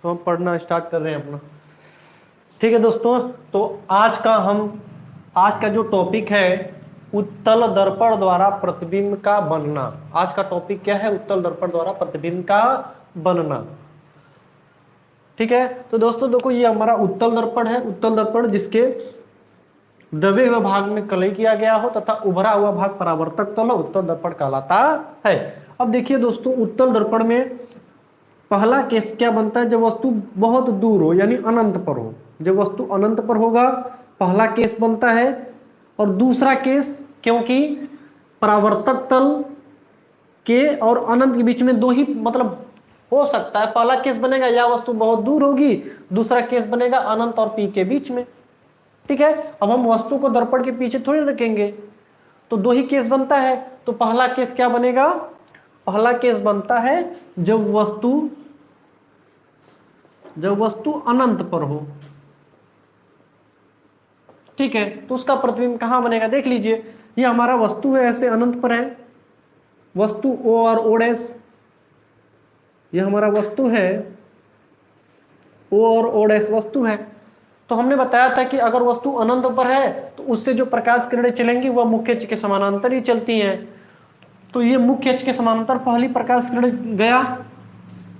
तो हम पढ़ना स्टार्ट कर रहे हैं अपना। ठीक है दोस्तों, तो आज का जो टॉपिक है उत्तल दर्पण द्वारा प्रतिबिंब का बनना। आज का टॉपिक क्या है? उत्तल दर्पण द्वारा प्रतिबिंब का बनना। ठीक है, तो दोस्तों देखो ये हमारा उत्तल दर्पण है। उत्तल दर्पण जिसके दबे हुए भाग में कलई किया गया हो तथा उभरा हुआ भाग परावर्तक तल हो, उत्तल दर्पण कहलाता है। अब देखिए दोस्तों, उत्तल दर्पण में पहला केस क्या बनता है? जब वस्तु बहुत दूर हो यानी अनंत पर हो। जब वस्तु अनंत पर होगा पहला केस बनता है। और दूसरा केस, क्योंकि परावर्तक तल के और अनंत के बीच में दो ही मतलब हो सकता है। पहला केस बनेगा या वस्तु बहुत दूर होगी, दूसरा केस बनेगा अनंत और पी के बीच में। ठीक है, अब हम वस्तु को दर्पण के पीछे थोड़ी रखेंगे, तो दो ही केस बनता है। तो पहला केस क्या बनेगा? पहला केस बनता है जब वस्तु अनंत पर हो। ठीक है, तो उसका प्रतिबिंब कहां बनेगा? देख लीजिए, ये हमारा वस्तु है, ऐसे अनंत पर है वस्तु ओ और ओ डैश। ये हमारा वस्तु है, ओ और ओ डैश वस्तु है। तो हमने बताया था कि अगर वस्तु अनंत पर है तो उससे जो प्रकाश किरणें चलेंगी वह मुख्य अक्ष के समानांतर ही चलती हैं। तो ये मुख्य अक्ष के समानांतर पहली प्रकाश किरण गया,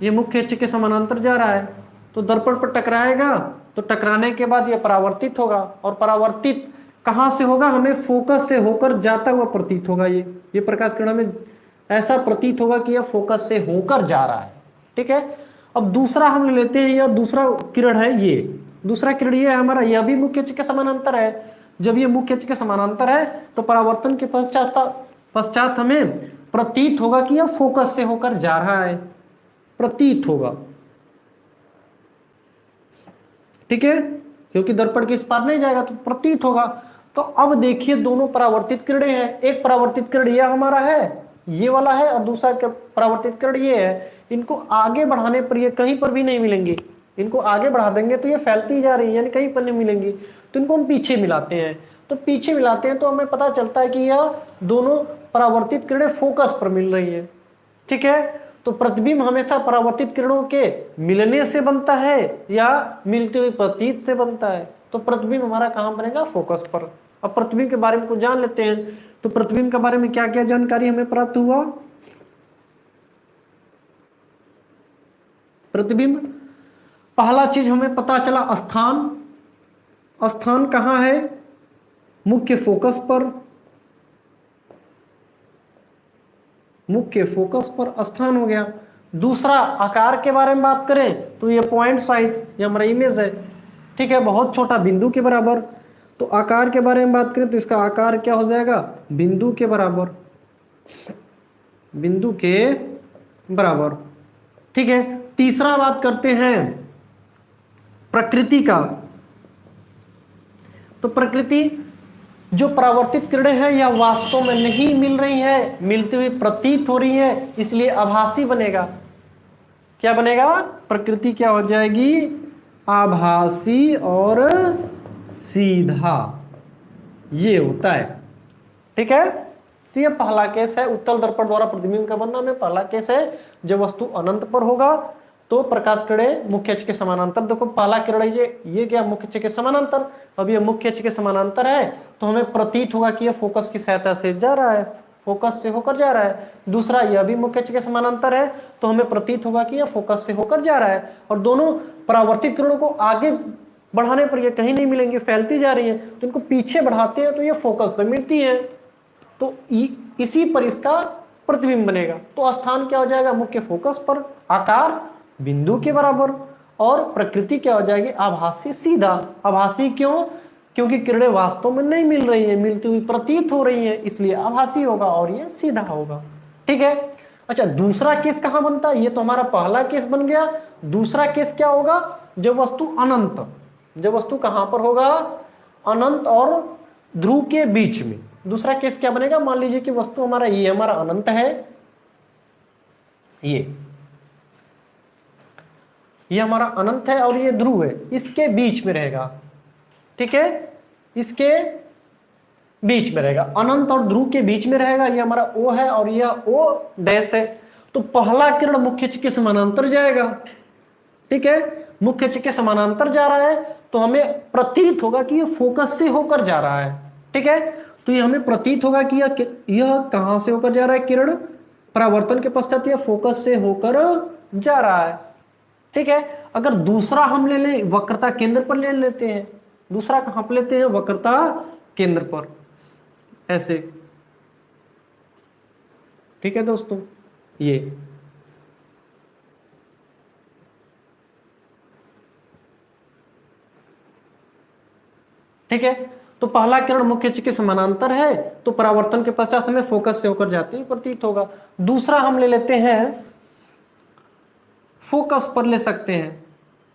ये मुख्य अक्ष के समानांतर जा रहा है, तो दर्पण पर टकराएगा। तो टकराने के बाद यह परावर्तित होगा, और परावर्तित कहां से होगा? हमें फोकस से होकर जाता हुआ प्रतीत होगा। ये प्रकाश किरण में ऐसा प्रतीत होगा कि यह फोकस से होकर जा रहा है। ठीक है, अब दूसरा हम लेते हैं, यह दूसरा किरण है। ये दूसरा किरण ये है हमारा, यह भी मुख्य अक्ष के समानांतर है। जब ये मुख्य अक्ष के समानांतर है तो परावर्तन के पश्चात हमें प्रतीत होगा कि यह फोकस से होकर जा रहा है, प्रतीत होगा। ठीक है, क्योंकि दर्पण के इस पार नहीं जाएगा तो प्रतीत होगा। तो अब देखिए, दोनों परावर्तित किरणें हैं। एक परावर्तित किरण यह हमारा है, ये वाला है, और दूसरा परावर्तित किरण ये है। इनको आगे बढ़ाने पर ये कहीं पर भी नहीं मिलेंगी। इनको आगे बढ़ा देंगे तो ये फैलती जा रही है, यानी कहीं पर नहीं मिलेंगी। तो इनको हम पीछे मिलाते हैं। तो पीछे मिलाते हैं तो हमें पता चलता है कि यह दोनों परावर्तित किरणें फोकस पर मिल रही है। ठीक है, तो प्रतिबिंब हमेशा परावर्तित किरणों के मिलने से बनता है या मिलते हुए प्रतीत से बनता है। तो प्रतिबिंब हमारा कहां बनेगा? फोकस पर। अब प्रतिबिंब के बारे में कुछ जान लेते हैं। तो प्रतिबिंब के बारे में क्या क्या जानकारी हमें प्राप्त हुआ? प्रतिबिंब, पहला चीज हमें पता चला स्थान। स्थान कहां है? मुख्य फोकस पर। मुख्य फोकस पर स्थान हो गया। दूसरा, आकार के बारे में बात करें तो ये पॉइंट साइज, ये हमारा इमेज है। ठीक है, बहुत छोटा, बिंदु के बराबर। तो आकार के बारे में बात करें तो इसका आकार क्या हो जाएगा? बिंदु के बराबर, बिंदु के बराबर। ठीक है, तीसरा बात करते हैं प्रकृति का। तो प्रकृति, जो परावर्तित किरणें हैं यह वास्तव में नहीं मिल रही है, मिलती हुई प्रतीत हो रही है, इसलिए आभासी बनेगा। क्या बनेगा? प्रकृति क्या हो जाएगी? आभासी और सीधा, ये होता है। ठीक है, तो ये पहला केस है उत्तल दर्पण द्वारा प्रतिबिंब का बनना में। पहला केस है जब वस्तु अनंत पर होगा तो प्रकाश किरणें मुख्य अक्ष के समानांतर। देखो पहला किरण ये क्या? मुख्य अक्ष के समानांतर। अब ये मुख्य अक्ष के समानांतर है तो हमें प्रतीत होगा कि यह फोकस की सहायता से जा रहा है, फोकस से होकर जा रहा है। दूसरा, यह भी मुख्य अक्ष के समानांतर है तो हमें प्रतीत होगा कि यह फोकस से होकर जा रहा है। और दोनों परावर्तित किरणों को आगे बढ़ाने पर यह कहीं नहीं मिलेंगे, फैलती जा रही है। तो इनको पीछे बढ़ाते हैं तो ये फोकस पर मिलती है, तो इसी पर इसका प्रतिबिंब बनेगा। तो स्थान क्या हो जाएगा? मुख्य फोकस पर। आकार बिंदु के बराबर। और प्रकृति क्या हो जाएगी? आभासी सीधा। आभासी क्यों? क्योंकि किरणें वास्तव में नहीं मिल रही है, मिलती हुई प्रतीत हो रही है, इसलिए आभासी होगा और ये सीधा होगा। ठीक है, अच्छा दूसरा केस कहां बनता है? ये तो हमारा पहला केस बन गया। दूसरा केस क्या होगा? जब वस्तु अनंत, जब वस्तु कहां पर होगा? अनंत और ध्रुव के बीच में। दूसरा केस क्या बनेगा? मान लीजिए कि वस्तु हमारा ये हमारा अनंत है, ये हमारा अनंत है और ये ध्रुव है, इसके बीच में रहेगा। ठीक है, इसके बीच में रहेगा, अनंत और ध्रुव के बीच में रहेगा। ये हमारा O है और यह O डैश है। तो पहला किरण मुख्य अक्ष के समानांतर जाएगा, ठीक है, मुख्य अक्ष के समानांतर जा रहा है तो हमें प्रतीत होगा कि ये फोकस से होकर जा रहा है। ठीक है, तो ये हमें प्रतीत होगा कि यह कहां से होकर जा रहा है किरण, परावर्तन के पश्चात यह फोकस से होकर जा रहा है। ठीक है, अगर दूसरा हम ले लें वक्रता केंद्र पर ले लेते हैं, दूसरा कहां पर लेते हैं, वक्रता केंद्र पर, ऐसे। ठीक है दोस्तों, ये ठीक है, तो पहला किरण मुख्य अक्ष के समानांतर है तो परावर्तन के पश्चात हमें फोकस से होकर जाते हुए प्रतीत होगा। दूसरा हम ले लेते हैं, फोकस पर ले सकते हैं,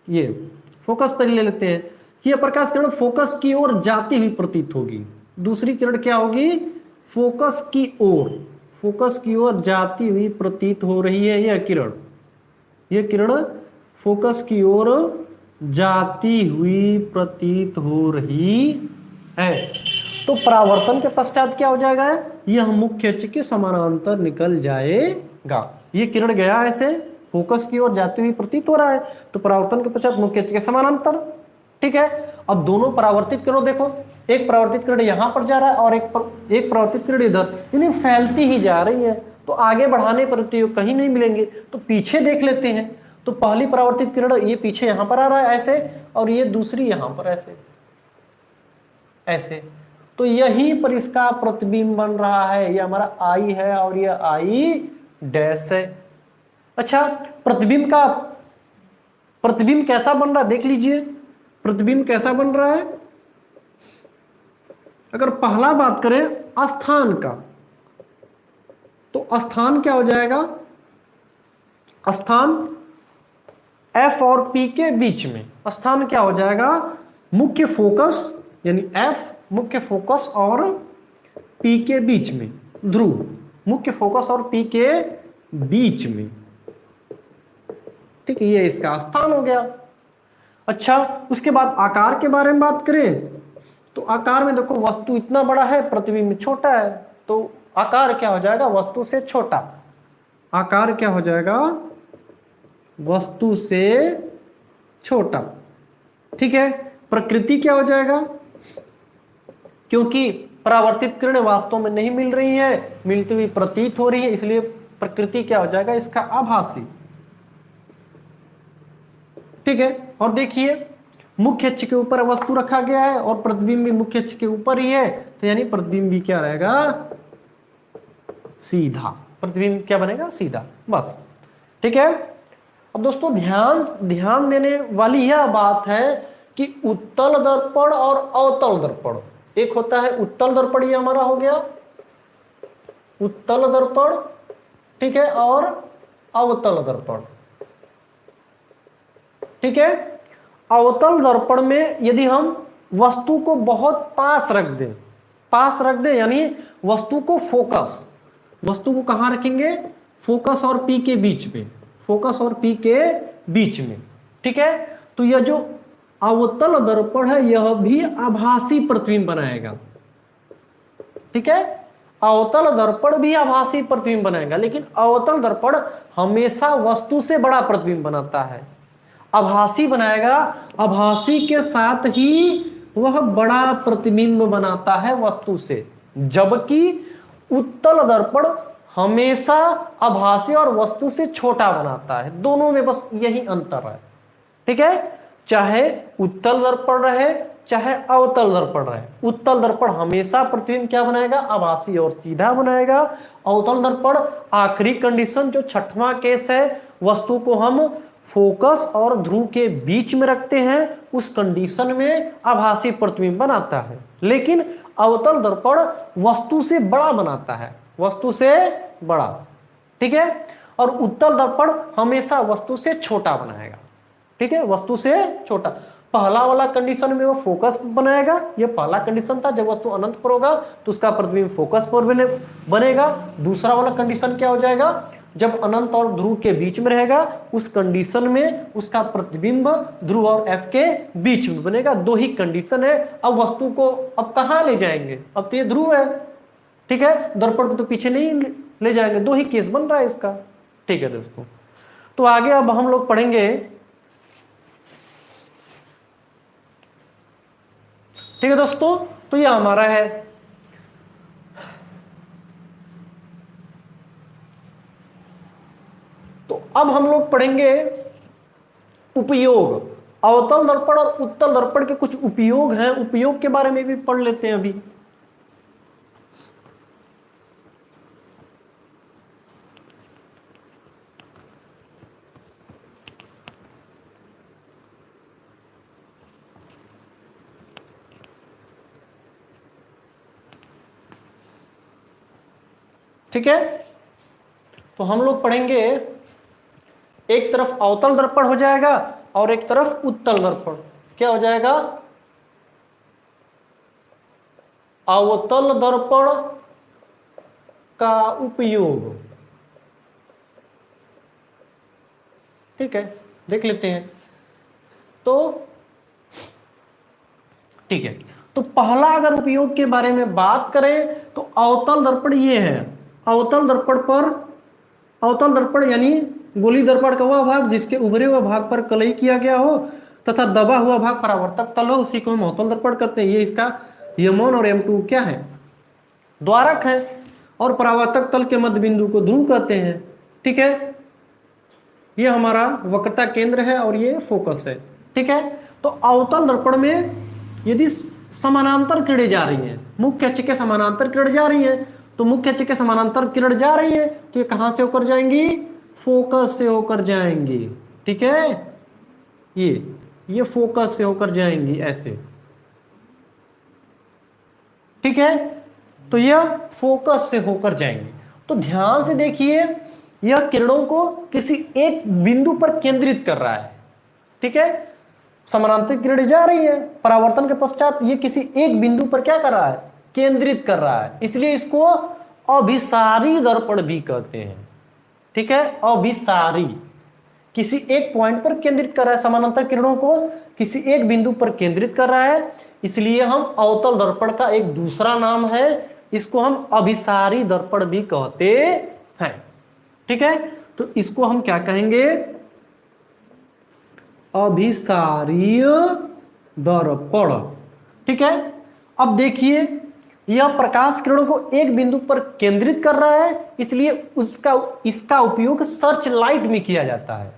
ये फोकस पर ले लेते हैं कि यह प्रकाश किरण फोकस की ओर जाती हुई प्रतीत होगी। दूसरी किरण क्या होगी, फोकस की ओर, फोकस की ओर जाती हुई प्रतीत हो रही है यह किरण फोकस की ओर जाती हुई प्रतीत हो रही है। तो परावर्तन के पश्चात क्या हो जाएगा, यह मुख्य अक्ष के समानांतर निकल जाएगा। ये किरण गया ऐसे, फोकस की ओर जाती हुई प्रतीत हो रहा है तो परावर्तन के पश्चात मुख्य अक्ष के समानांतर। ठीक है, अब दोनों परावर्तित किरण देखो, एक परावर्तित किरण यहां पर जा रहा है और एक परावर्तित किरण इधर, इन्हें फैलती ही जा रही है, तो आगे बढ़ाने पर तो कहीं नहीं मिलेंगे, तो पीछे देख लेते हैं। तो पहली परावर्तित किरण ये पीछे यहां पर आ रहा है ऐसे, और ये दूसरी यहां पर ऐसे ऐसे, तो यहीं पर इसका प्रतिबिंब बन रहा है। ये हमारा आई है और ये आई डैश है। अच्छा, प्रतिबिंब कैसा बन रहा है देख लीजिए, प्रतिबिंब कैसा बन रहा है। अगर पहला बात करें स्थान का, तो स्थान क्या हो जाएगा, स्थान F और P के बीच में, स्थान क्या हो जाएगा, मुख्य फोकस यानी F मुख्य फोकस और P के बीच में, ध्रुव मुख्य फोकस और P के बीच में। ठीक है, ये इसका स्थान हो गया। अच्छा, उसके बाद आकार के बारे में बात करें तो आकार में देखो, वस्तु इतना बड़ा है, प्रतिबिंब छोटा है, तो आकार क्या हो जाएगा, वस्तु से छोटा। आकार क्या हो जाएगा, वस्तु से छोटा। ठीक है, प्रकृति क्या हो जाएगा, क्योंकि परावर्तित किरणें वास्तव में नहीं मिल रही है, मिलती हुई प्रतीत हो रही है, इसलिए प्रकृति क्या हो जाएगा, इसका आभासी। ठीक है, और देखिए मुख्य अक्ष के ऊपर वस्तु रखा गया है और प्रतिबिंब भी मुख्य अक्ष के ऊपर ही है, तो यानी प्रतिबिंब भी क्या रहेगा, सीधा। प्रतिबिंब क्या बनेगा, सीधा, बस। ठीक है, अब दोस्तों ध्यान देने वाली यह बात है कि उत्तल दर्पण और अवतल दर्पण, एक होता है उत्तल दर्पण, ये हमारा हो गया उत्तल दर्पण, ठीक है, और अवतल दर्पण। ठीक है, अवतल दर्पण में यदि हम वस्तु को बहुत पास रख दें यानी वस्तु को कहां रखेंगे, फोकस और P के बीच में, फोकस और P के बीच में। ठीक है, तो यह जो अवतल दर्पण है यह भी आभासी प्रतिबिंब बनाएगा। ठीक है, अवतल दर्पण भी आभासी प्रतिबिंब बनाएगा, लेकिन अवतल दर्पण हमेशा वस्तु से बड़ा प्रतिबिंब बनाता है, आभासी बनाएगा, आभासी के साथ ही वह बड़ा प्रतिबिंब बनाता है वस्तु से, जबकि उत्तल दर्पण हमेशा आभासी और वस्तु से छोटा बनाता है। दोनों में बस यही अंतर है। ठीक है, चाहे उत्तल दर्पण रहे चाहे अवतल दर्पण रहे, उत्तल दर्पण हमेशा प्रतिबिंब क्या बनाएगा, आभासी और सीधा बनाएगा। अवतल दर्पण आखिरी कंडीशन जो छठवां केस है, वस्तु को हम फोकस और ध्रुव के बीच में रखते हैं, उस कंडीशन में आभासी प्रतिबिंब बनाता है। लेकिन अवतल दर्पण वस्तु से बड़ा बनाता है, वस्तु से बड़ा। ठीक है, और उत्तल दर्पण हमेशा वस्तु से छोटा बनाएगा। ठीक है, वस्तु से छोटा। पहला वाला कंडीशन में वो फोकस बनाएगा, ये पहला कंडीशन था, जब वस्तु अनंत पर होगा तो उसका प्रतिबिंब फोकस पर बनेगा। दूसरा वाला कंडीशन क्या हो जाएगा, जब अनंत और ध्रुव के बीच में रहेगा, उस कंडीशन में उसका प्रतिबिंब ध्रुव और F के बीच में बनेगा। दो ही कंडीशन है। अब वस्तु को अब कहां ले जाएंगे, अब तो ये ध्रुव है, ठीक है, दर्पण को तो पीछे नहीं ले जाएंगे, दो ही केस बन रहा है इसका। ठीक है दोस्तों, तो आगे अब हम लोग पढ़ेंगे ठीक है दोस्तों, तो ये हमारा है। तो अब हम लोग पढ़ेंगे उपयोग। अवतल दर्पण और उत्तल दर्पण के कुछ उपयोग हैं, उपयोग के बारे में भी पढ़ लेते हैं अभी। ठीक है, तो हम लोग पढ़ेंगे, एक तरफ अवतल दर्पण हो जाएगा और एक तरफ उत्तल दर्पण। क्या हो जाएगा? अवतल दर्पण का उपयोग। ठीक है, देख लेते हैं। तो ठीक है, तो पहला अगर उपयोग के बारे में बात करें तो अवतल दर्पण ये है। अवतल दर्पण पर, अवतल दर्पण यानी गोली दर्पण का वह भाग जिसके उभरे हुए भाग पर कलई किया गया हो तथा दबा हुआ भाग परावर्तक तल हो, उसी को हम अवतल दर्पण कहते हैं। ये इसका M1 और M2 क्या है? द्वारक है, और परावर्तक तल के मध्य बिंदु को ध्रुव कहते हैं। ठीक है, ये हमारा वक्रता केंद्र है और ये फोकस है। ठीक है, तो अवतल दर्पण में यदि समानांतर किरणें जा रही हैं, मुख्य अक्ष के समानांतर किरण जा रही हैं, तो मुख्य अक्ष के समानांतर किरण जा रही है तो ये कहां से होकर जाएंगी? फोकस से होकर जाएंगी। ठीक है, ये फोकस से होकर जाएंगी ऐसे। ठीक है, तो यह फोकस से होकर जाएंगे। तो ध्यान से देखिए, यह किरणों को किसी एक बिंदु पर केंद्रित कर रहा है। ठीक है, समानांतर किरणें जा रही है, परावर्तन के पश्चात ये किसी एक बिंदु पर क्या कर रहा है? केंद्रित कर रहा है, इसलिए इसको अभिसारी दर्पण भी कहते हैं। ठीक है, अभिसारी, किसी एक पॉइंट पर केंद्रित कर रहा है, समानांतर किरणों को किसी एक बिंदु पर केंद्रित कर रहा है, इसलिए हम अवतल दर्पण का एक दूसरा नाम है, इसको हम अभिसारी दर्पण भी कहते हैं। ठीक है, तो इसको हम क्या कहेंगे? अभिसारीय दर्पण। ठीक है, अब देखिए, यह प्रकाश किरणों को एक बिंदु पर केंद्रित कर रहा है, इसलिए इसका उपयोग सर्च लाइट में किया जाता है।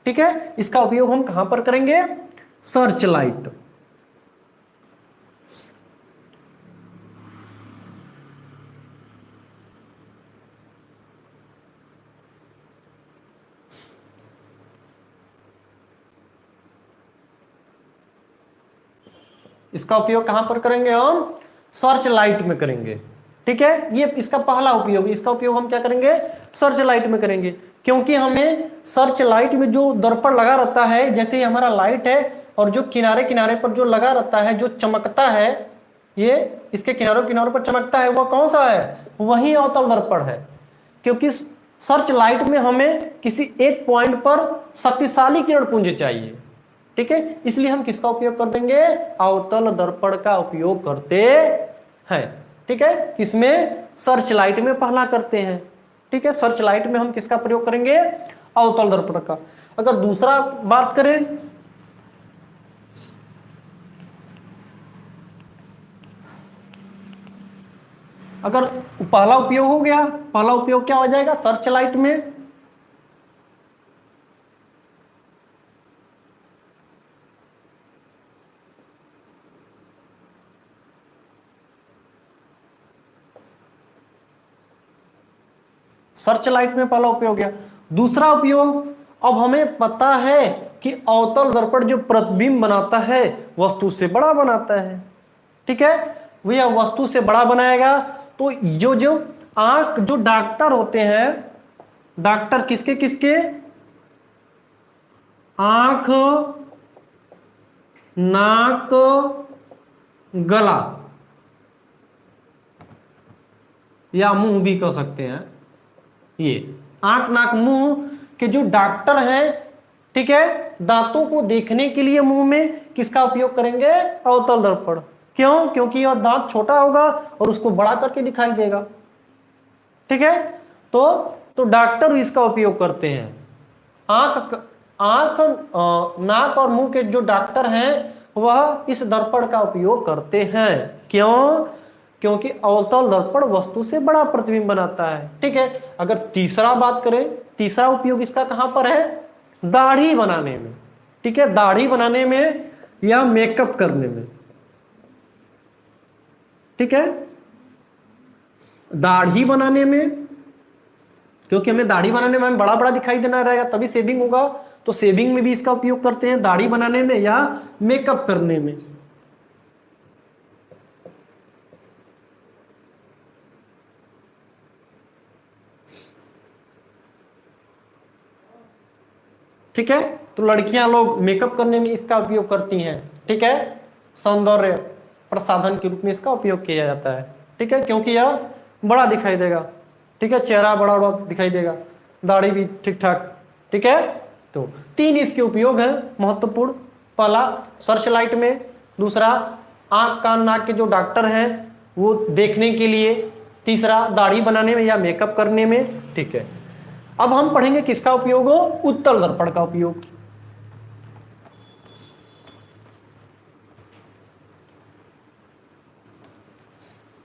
ठीक है, इसका उपयोग हम कहां पर करेंगे? Search light. इसका उपयोग कहां पर करेंगे? हम सर्च लाइट में करेंगे। ठीक है, ये इसका पहला उपयोग। इसका उपयोग हम क्या करेंगे? सर्च लाइट में करेंगे, क्योंकि हमें सर्च लाइट में जो दर्पण लगा रहता है, जैसे ही हमारा लाइट है और जो किनारे किनारे पर जो लगा रहता है, जो चमकता है, ये इसके किनारों किनारों पर चमकता है, वह कौन सा है? वही अवतल दर्पण है। क्योंकि सर्च लाइट में हमें किसी एक पॉइंट पर शक्तिशाली किरण पुंज चाहिए। ठीक है, इसलिए हम किसका उपयोग कर देंगे? अवतल दर्पण का उपयोग करते हैं। ठीक है, किसमें? सर्च लाइट में पहला करते हैं। ठीक है, सर्च लाइट में हम किसका प्रयोग करेंगे? अवतल दर्पण का। अगर दूसरा बात करें, अगर पहला उपयोग हो गया, पहला उपयोग क्या हो जाएगा? सर्च लाइट में। सर्च लाइट में पहला उपयोग गया। दूसरा उपयोग, अब हमें पता है कि अवतल दर्पण जो प्रतिबिंब बनाता है वस्तु से बड़ा बनाता है। ठीक है, वह वस्तु से बड़ा बनाएगा, तो जो आंख, जो डॉक्टर होते हैं, डॉक्टर किसके किसके? आंख, नाक, गला या मुंह भी कह सकते हैं। ये आंख, नाक, मुंह के जो डॉक्टर हैं, ठीक है, दांतों को देखने के लिए मुंह में किसका उपयोग करेंगे? अवतल दर्पण। क्यों? क्योंकि यह दांत छोटा होगा और उसको बड़ा करके दिखाई देगा। ठीक है, तो डॉक्टर इसका उपयोग करते हैं। आंख, नाक और मुंह के जो डॉक्टर हैं वह इस दर्पण का उपयोग करते हैं। क्यों? क्योंकि अवतल दर्पण वस्तु से बड़ा प्रतिबिंब बनाता है। ठीक है, अगर तीसरा बात करें, तीसरा उपयोग इसका कहां पर है? दाढ़ी बनाने में। ठीक है, दाढ़ी बनाने में या मेकअप करने में। ठीक है, दाढ़ी बनाने में, क्योंकि हमें दाढ़ी बनाने में बड़ा बड़ा दिखाई देना रहेगा तभी शेविंग होगा, तो शेविंग में भी इसका उपयोग करते हैं, दाढ़ी बनाने में या मेकअप करने में। ठीक है, तो लड़कियां लोग मेकअप करने में इसका उपयोग करती हैं। ठीक है, सौंदर्य प्रसाधन के रूप में इसका उपयोग किया जाता है। ठीक है, क्योंकि यह बड़ा दिखाई देगा। ठीक है, चेहरा बड़ा बड़ा दिखाई देगा, दाढ़ी भी ठीक ठाक। ठीक है, तो 3 इसके उपयोग हैं महत्वपूर्ण। पहला सर्च लाइट में, दूसरा आंख कान नाक के जो डॉक्टर हैं वो देखने के लिए, तीसरा दाढ़ी बनाने में या मेकअप करने में। ठीक है, अब हम पढ़ेंगे किसका उपयोग हो? उत्तल दर्पण का उपयोग।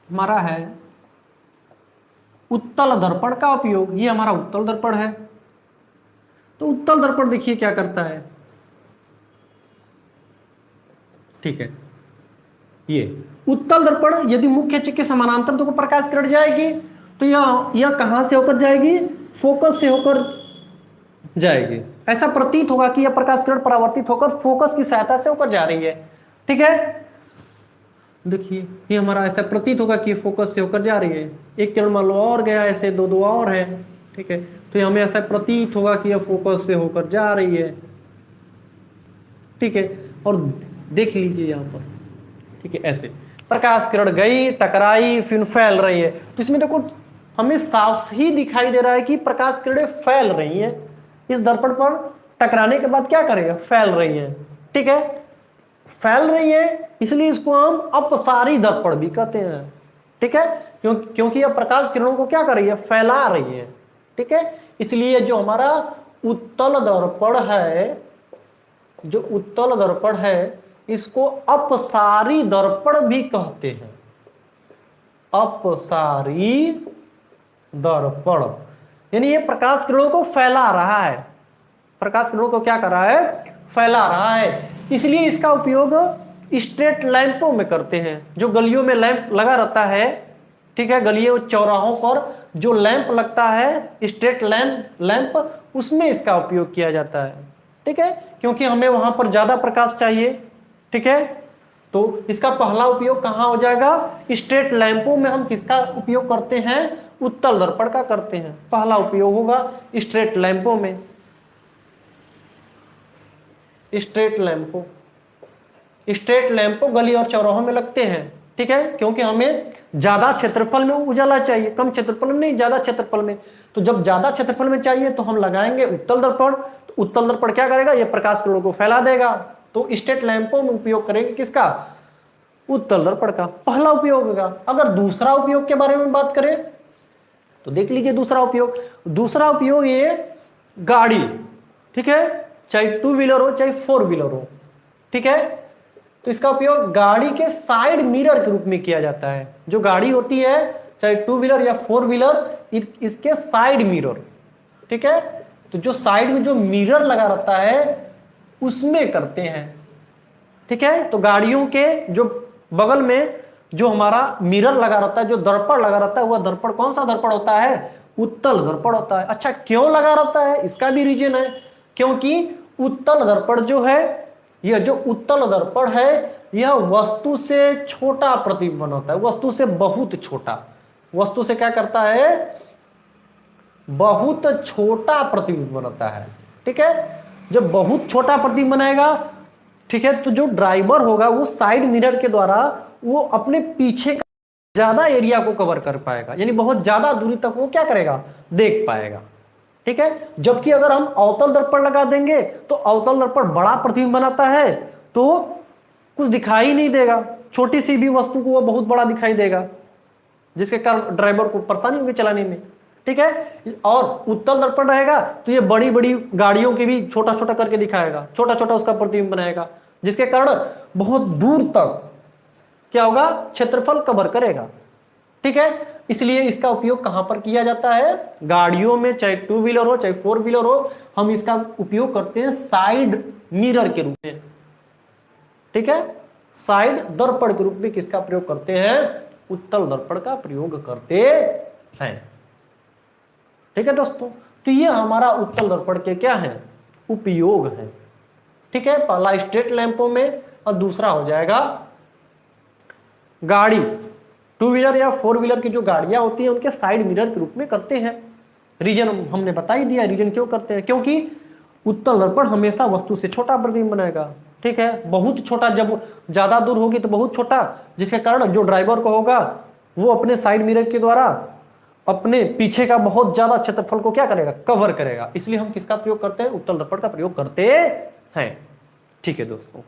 हमारा है उत्तल दर्पण का उपयोग। ये हमारा उत्तल दर्पण है। तो उत्तल दर्पण देखिए क्या करता है। ठीक है, ये उत्तल दर्पण यदि मुख्य अक्ष के समानांतर तो प्रकाश किरण जाएगी, तो यह कहां से होकर जाएगी? फोकस से होकर जाएगी। ऐसा प्रतीत होगा कि यह प्रकाश किरण परावर्तित होकर फोकस की सहायता से होकर जा रही है। ठीक है, देखिए ये हमारा ऐसा प्रतीत होगा कि फोकस से होकर जा रही है। एक किरण मान लो और गया, ऐसे दो दो और है। ठीक है, तो हमें ऐसा प्रतीत होगा कि यह फोकस से होकर जा रही है। ठीक है, और देख लीजिए यहां पर। ठीक है, ऐसे प्रकाश किरण गई, टकराई, फिर फैल रही है। तो इसमें देखो हमें साफ ही दिखाई दे रहा है कि प्रकाश किरणें फैल रही हैं। इस दर्पण पर टकराने के बाद क्या करेगा? फैल रही हैं। ठीक है, फैल रही है, इसलिए इसको हम अपसारी दर्पण भी कहते हैं। ठीक है, क्योंकि यह प्रकाश किरणों को क्या कर रही है? फैला रही है। ठीक है, इसलिए जो हमारा उत्तल दर्पण है, जो उत्तल दर्पण है, इसको अपसारी दर्पण भी कहते हैं। अपसारी दर्पण, यानी ये प्रकाश किरणों को फैला रहा है। प्रकाश किरणों को क्या कर रहा है? फैला रहा है। इसलिए इसका उपयोग स्ट्रेट लैंपों में करते हैं। जो गलियों में लैंप लगा रहता है, ठीक है, गलियों चौराहों पर जो लैंप लगता है, स्ट्रेट लैंप, उसमें इसका उपयोग किया जाता है। ठीक है, क्योंकि हमें वहां पर ज्यादा प्रकाश चाहिए। ठीक है, तो इसका पहला उपयोग कहां हो जाएगा? स्ट्रेट लैंपों में हम किसका उपयोग करते हैं? उत्तल दर्पण का करते हैं। पहला उपयोग होगा स्ट्रेट लैंपों में। स्ट्रेट लैंपों गली और चौराहों में लगते हैं। ठीक है, क्योंकि हमें ज्यादा क्षेत्रफल में उजाला चाहिए, कम क्षेत्रफल में नहीं, ज्यादा क्षेत्रफल में। तो जब ज्यादा क्षेत्रफल में चाहिए तो हम लगाएंगे उत्तल दर्पण। तो उत्तल दर्पण क्या करेगा? ये प्रकाश किरणों को फैला देगा। तो स्ट्रेट लैंपों में उपयोग करेंगे किसका? उत्तल दर्पण का। पहला उपयोग होगा। अगर दूसरा उपयोग के बारे में बात करें तो देख लीजिए दूसरा उपयोग। दूसरा उपयोग ये गाड़ी, ठीक है, चाहे 2 व्हीलर हो चाहे 4 व्हीलर हो। ठीक है, तो इसका उपयोग गाड़ी के साइड मिरर के रूप में किया जाता है। जो गाड़ी होती है, चाहे 2 व्हीलर या 4 व्हीलर, इसके साइड मिरर, ठीक है, तो जो साइड में जो मिरर लगा रहता है उसमें करते हैं। ठीक है, तो गाड़ियों के जो बगल में जो हमारा मिरर लगा रहता है, जो दर्पण लगा रहता है, वह दर्पण कौन सा दर्पण होता है? उत्तल दर्पण होता है। अच्छा, क्यों लगा रहता है? इसका भी रीजन है। क्योंकि उत्तल दर्पण जो है, यह जो उत्तल दर्पण है, यह वस्तु से छोटा प्रतिबिंब बनाता है। वस्तु से बहुत छोटा, वस्तु से क्या करता है? बहुत छोटा प्रतिबिंब बनाता है। ठीक है, जब बहुत छोटा प्रतिबिंब बनाएगा, ठीक है, तो जो ड्राइवर होगा वो साइड मिरर के द्वारा वो अपने पीछे का ज्यादा एरिया को कवर कर पाएगा, यानी बहुत ज्यादा दूरी तक वो क्या करेगा? देख पाएगा। ठीक है, जबकि अगर हम अवतल दर्पण लगा देंगे तो अवतल दर्पण बड़ा प्रतिबिंब बनाता है, तो कुछ दिखाई नहीं देगा। छोटी सी भी वस्तु को वो बहुत बड़ा दिखाई देगा, जिसके कारण ड्राइवर को परेशानी होगी चलाने में। ठीक है, और उत्तल दर्पण रहेगा तो ये बड़ी बड़ी गाड़ियों के भी छोटा छोटा करके दिखाएगा, छोटा छोटा उसका प्रतिबिंब बनाएगा। जिसके कारण बहुत दूर तक क्या होगा, क्षेत्रफल कवर करेगा। ठीक है, इसलिए इसका उपयोग कहां पर किया जाता है, गाड़ियों में, चाहे टू व्हीलर हो चाहे फोर व्हीलर हो, हम इसका उपयोग करते हैं साइड मिरर के रूप में। ठीक है, साइड दर्पण के रूप में किसका प्रयोग करते हैं, उत्तल दर्पण का प्रयोग करते हैं। ठीक है दोस्तों, तो ये हमारा उत्तल दर्पण के क्या है, उपयोग है। ठीक है, पहला स्ट्रेट लैंपों में और दूसरा हो जाएगा गाड़ी, टू व्हीलर या फोर व्हीलर की जो गाड़ियां होती हैं उनके साइड मिरर के रूप में करते हैं। रीजन हमने बता ही दिया, रीजन क्यों करते हैं, क्योंकि उत्तल दर्पण हमेशा वस्तु से छोटा प्रतिबिंब बनाएगा। ठीक है, बहुत छोटा, जब ज्यादा दूर होगी तो बहुत छोटा, जिसके कारण जो ड्राइवर को होगा वो अपने साइड मिरर के द्वारा अपने पीछे का बहुत ज्यादा क्षेत्रफल को क्या करेगा, कवर करेगा। इसलिए हम किसका प्रयोग करते हैं, उत्तल दर्पण का प्रयोग करते हैं। ठीक है दोस्तों,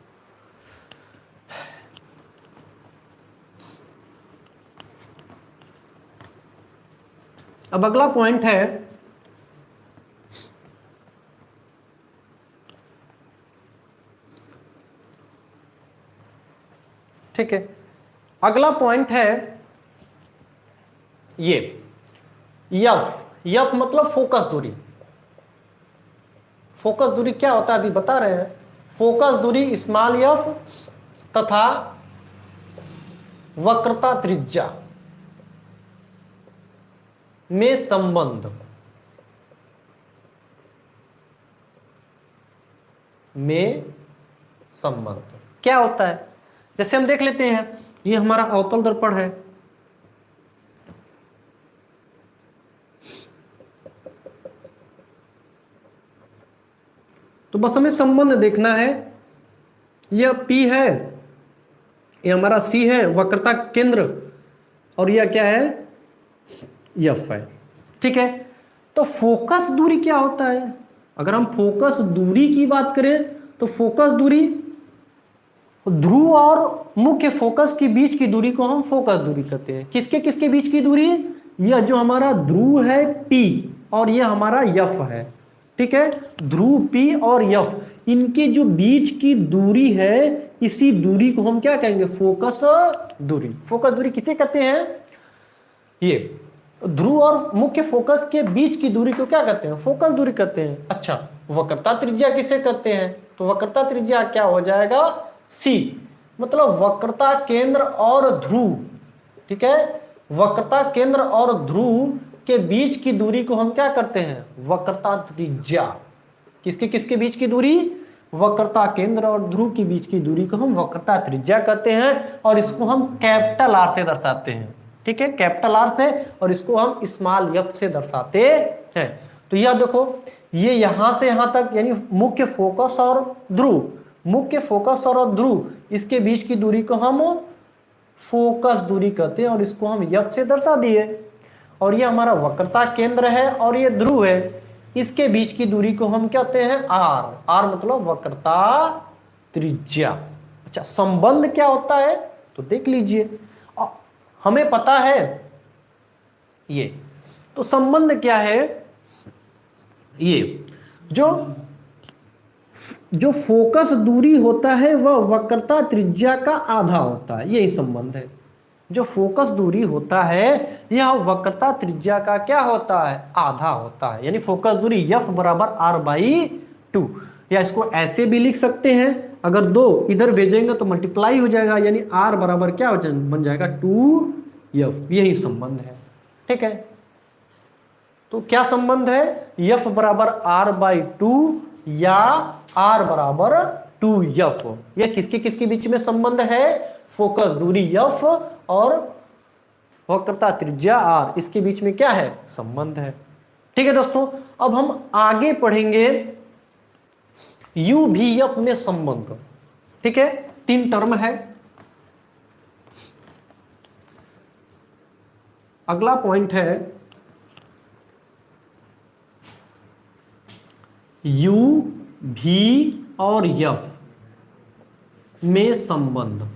अब अगला पॉइंट है ठीक है, अगला पॉइंट है ये यफ। यफ मतलब फोकस दूरी। फोकस दूरी क्या होता है अभी बता रहे हैं। फोकस दूरी स्मॉल यफ तथा वक्रता त्रिज्या में संबंध क्या होता है, जैसे हम देख लेते हैं, ये हमारा अवतल दर्पण है, तो बस हमें संबंध देखना है। यह P है, ये हमारा C है वक्रता केंद्र, और यह क्या है, F है। ठीक है, तो फोकस दूरी क्या होता है, अगर हम फोकस दूरी की बात करें तो फोकस दूरी ध्रुव और मुख्य फोकस के बीच की दूरी को हम फोकस दूरी कहते हैं। किसके किसके बीच की दूरी, यह जो हमारा ध्रुव है P और यह हमारा F है। ठीक है, ध्रुव P और F, इनके जो बीच की दूरी है, इसी दूरी को हम क्या कहेंगे, फोकस दूरी। फोकस दूरी किसे कहते हैं, ये ध्रुव और मुख्य फोकस के बीच की दूरी को क्या कहते हैं, फोकस दूरी कहते हैं। अच्छा, वक्रता त्रिज्या किसे कहते हैं, तो वक्रता त्रिज्या क्या हो जाएगा, C, मतलब वक्रता केंद्र और ध्रुव। ठीक है, वक्रता केंद्र और ध्रुव के बीच की दूरी को हम क्या करते हैं, वक्रता त्रिज्या। किसके किसके बीच की दूरी, वक्रता केंद्र और ध्रुव के बीच की दूरी को हम वक्रता त्रिज्या कहते हैं, और इसको हम कैपिटल R से दर्शाते हैं। ठीक है, कैपिटल R से, और इसको हम स्मॉल f से दर्शाते हैं। तो यह देखो, ये यहां से यहां तक यानी मुख्य फोकस और ध्रुव, मुख्य फोकस और ध्रुव, इसके बीच की दूरी को हम फोकस दूरी कहते हैं, और इसको हम f से दर्शा दिए। और ये हमारा वक्रता केंद्र है और ये ध्रुव है, इसके बीच की दूरी को हम कहते हैं R। R मतलब वक्रता त्रिज्या। अच्छा, संबंध क्या होता है तो देख लीजिए, हमें पता है ये, तो संबंध क्या है, ये जो फोकस दूरी होता है वह वक्रता त्रिज्या का आधा होता है, यही संबंध है। जो फोकस दूरी होता है यह वक्रता त्रिज्या का क्या होता है, आधा होता है। यानी फोकस दूरी F बराबर R/2, या इसको ऐसे भी लिख सकते हैं, अगर दो इधर भेजेंगे तो मल्टीप्लाई हो जाएगा, यानी R बराबर क्या हो जाएगा, बन जाएगा 2F। यही संबंध है। ठीक है, तो क्या संबंध है, F बराबर R/2 या R बराबर 2F। यह किसके किसके बीच में संबंध है, फोकस दूरी F और वक्रता त्रिज्या R, इसके बीच में क्या है, संबंध है। ठीक है दोस्तों, अब हम आगे पढ़ेंगे UVF में संबंध। ठीक है, 3 टर्म है। अगला पॉइंट है U, V और F में संबंध।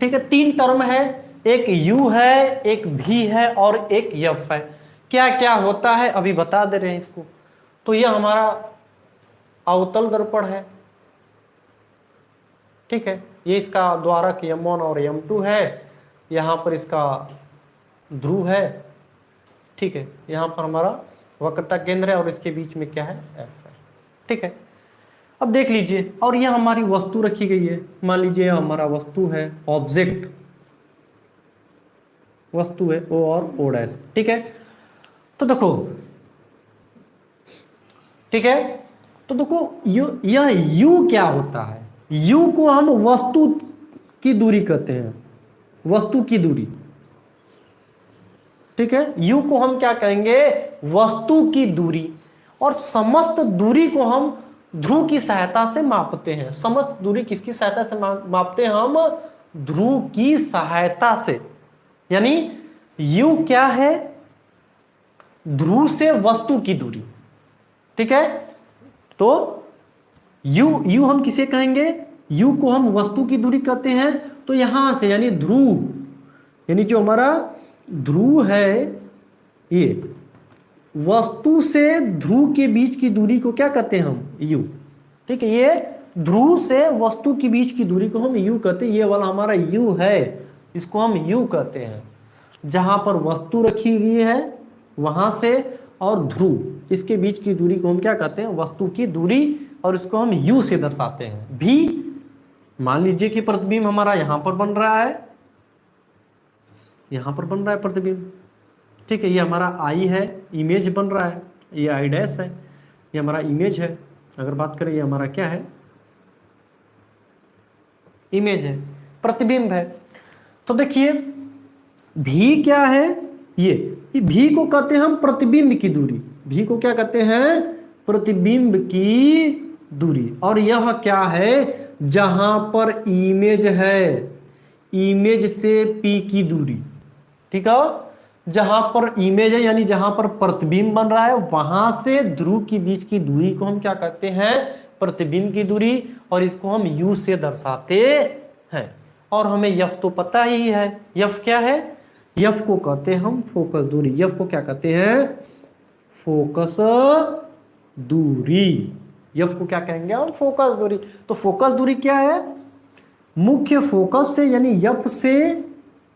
ठीक है, 3 टर्म है, एक U है, एक V है और एक F है। क्या क्या होता है अभी बता दे रहे हैं इसको। तो यह हमारा अवतल दर्पण है, ठीक है। ये इसका द्वारक M1 और M2 है, यहां पर इसका ध्रुव है, ठीक है। यहां पर हमारा वक्रता केंद्र है और इसके बीच में क्या है, F है, ठीक है। अब देख लीजिए, और यह हमारी वस्तु रखी गई है, मान लीजिए हमारा वस्तु है, ऑब्जेक्ट वस्तु है O और O', ठीक है। तो देखो, ठीक है, तो देखो यह U क्या होता है, U को हम वस्तु की दूरी कहते हैं, वस्तु की दूरी, ठीक है। U को हम क्या कहेंगे, वस्तु की दूरी, और समस्त दूरी को हम ध्रुव की सहायता से मापते हैं। समस्त दूरी किसकी सहायता से मापते हैं, हम ध्रुव की सहायता से। यानी U क्या है, ध्रुव से वस्तु की दूरी, ठीक है। तो U हम किसे कहेंगे, U को हम वस्तु की दूरी कहते हैं। तो यहां से यानी ध्रुव, यानी जो हमारा ध्रुव है, ये वस्तु से ध्रुव के बीच की दूरी को क्या कहते हैं हम, U, ठीक है। ये ध्रुव से वस्तु के बीच की दूरी को हम U कहते हैं। ये वाला हमारा U है, इसको हम U कहते हैं। जहां पर वस्तु रखी गई है वहां से और ध्रुव, इसके बीच की दूरी को हम क्या कहते हैं, वस्तु की दूरी, और इसको हम U से दर्शाते हैं। भी मान लीजिए कि प्रतिबिंब हमारा यहां पर बन रहा है, यहां पर बन रहा है प्रतिबिंब, ठीक है। ये हमारा I है, इमेज बन रहा है, ये I' है, ये हमारा इमेज है। अगर बात करें, ये हमारा क्या है, इमेज है, प्रतिबिंब है। तो देखिए भी क्या है, ये भी को कहते हैं हम प्रतिबिंब की दूरी, भी को क्या कहते हैं, प्रतिबिंब की दूरी। और यह क्या है, जहां पर इमेज है, इमेज से P की दूरी, ठीक है। जहां पर इमेज है यानी जहां पर प्रतिबिंब बन रहा है, वहां से ध्रुव के बीच की दूरी को हम क्या कहते हैं, प्रतिबिंब की दूरी, और इसको हम U से दर्शाते हैं। और हमें F तो पता ही है, F क्या है, F को कहते हैं हम फोकस दूरी। F को क्या कहते हैं, फोकस दूरी। F को क्या कहेंगे हम, फोकस दूरी। तो फोकस दूरी क्या है, मुख्य फोकस से यानी F से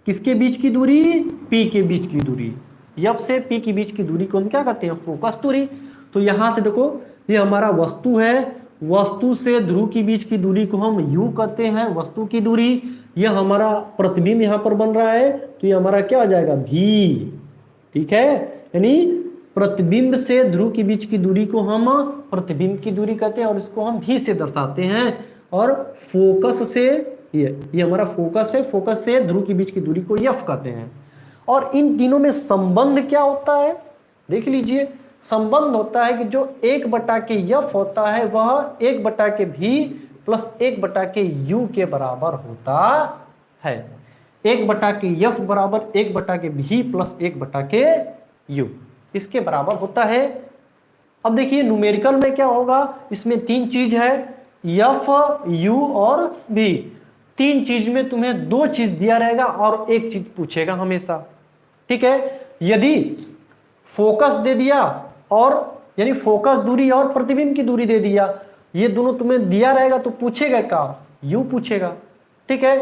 किसके बीच की दूरी, P के बीच की दूरी। F से P के बीच की दूरी को हम क्या कहते हैं, फोकस दूरी। तो यहां से देखो, ये हमारा वस्तु है, वस्तु से ध्रुव के बीच की दूरी को हम U कहते हैं, वस्तु की दूरी। यह हमारा प्रतिबिंब यहां पर बन रहा है, तो ये हमारा क्या हो जाएगा, V, ठीक है। यानी प्रतिबिंब से ध्रुव के बीच की दूरी को हम प्रतिबिंब की दूरी कहते हैं, और इसको हम V से दर्शाते हैं। और फोकस से, ये हमारा फोकस है, फोकस से ध्रुव के बीच की दूरी को F कहते हैं। और इन तीनों में संबंध क्या होता है, देख लीजिए। संबंध होता है कि जो 1/F होता है वह 1/V प्लस 1/U के बराबर होता है। 1/F बराबर 1/V प्लस 1/U, इसके बराबर होता है। अब देखिए न्यूमेरिकल में क्या होगा, इसमें 3 चीज है, F, U और V। 3 चीज में तुम्हें 2 चीज दिया रहेगा और 1 चीज पूछेगा हमेशा, ठीक है। यदि फोकस दे दिया और यानी फोकस दूरी और प्रतिबिंब की दूरी दे दिया, ये दोनों तुम्हें दिया रहेगा, तो पूछेगा क्या, U पूछेगा, ठीक है।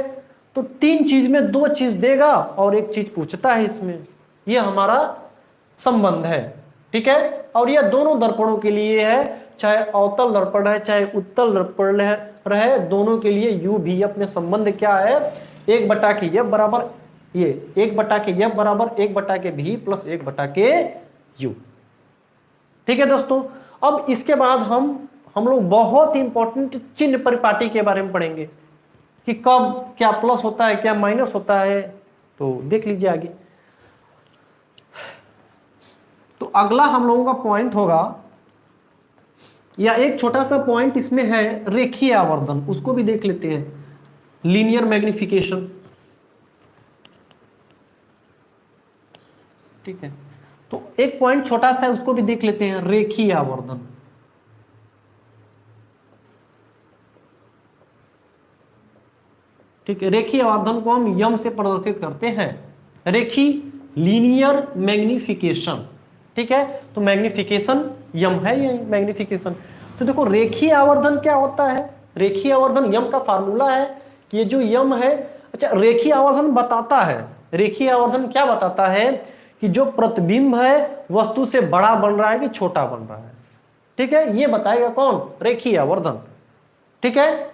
तो 3 चीज में 2 चीज देगा और 1 चीज पूछता है इसमें, ये हमारा संबंध है, ठीक है। और यह दोनों दर्पणों के लिए है, चाहे अवतल दर्पण है चाहे उत्तल दर्पण रहे, दोनों के लिए U भी अपने संबंध क्या है, 1/F बराबर, ये 1/F बराबर 1/V प्लस 1/U, ठीक है दोस्तों। अब इसके बाद हम लोग बहुत ही इंपॉर्टेंट चिन्ह परिपाटी के बारे में पढ़ेंगे कि कब क्या प्लस होता है, क्या माइनस होता है, तो देख लीजिए आगे। तो अगला हम लोगों का पॉइंट होगा, या एक छोटा सा पॉइंट इसमें है, रेखीय आवर्धन, उसको भी देख लेते हैं, लीनियर मैग्निफिकेशन, ठीक है। तो एक पॉइंट छोटा सा है, उसको भी देख लेते हैं, रेखीय आवर्धन। ठीक है, रेखीय आवर्धन को हम यम से प्रदर्शित करते हैं, रेखी लीनियर मैग्निफिकेशन, ठीक है। तो मैग्निफिकेशन यम है, ये मैग्निफिकेशन। तो देखो रेखीय आवर्धन क्या होता है, रेखीय आवर्धन यम का फार्मूला है कि ये जो यम है, अच्छा रेखीय आवर्धन बताता है, रेखीय आवर्धन क्या बताता है कि जो प्रतिबिंब है वस्तु से बड़ा बन रहा है कि छोटा बन रहा है, ठीक है, ये बताएगा कौन, रेखीय आवर्धन, ठीक है,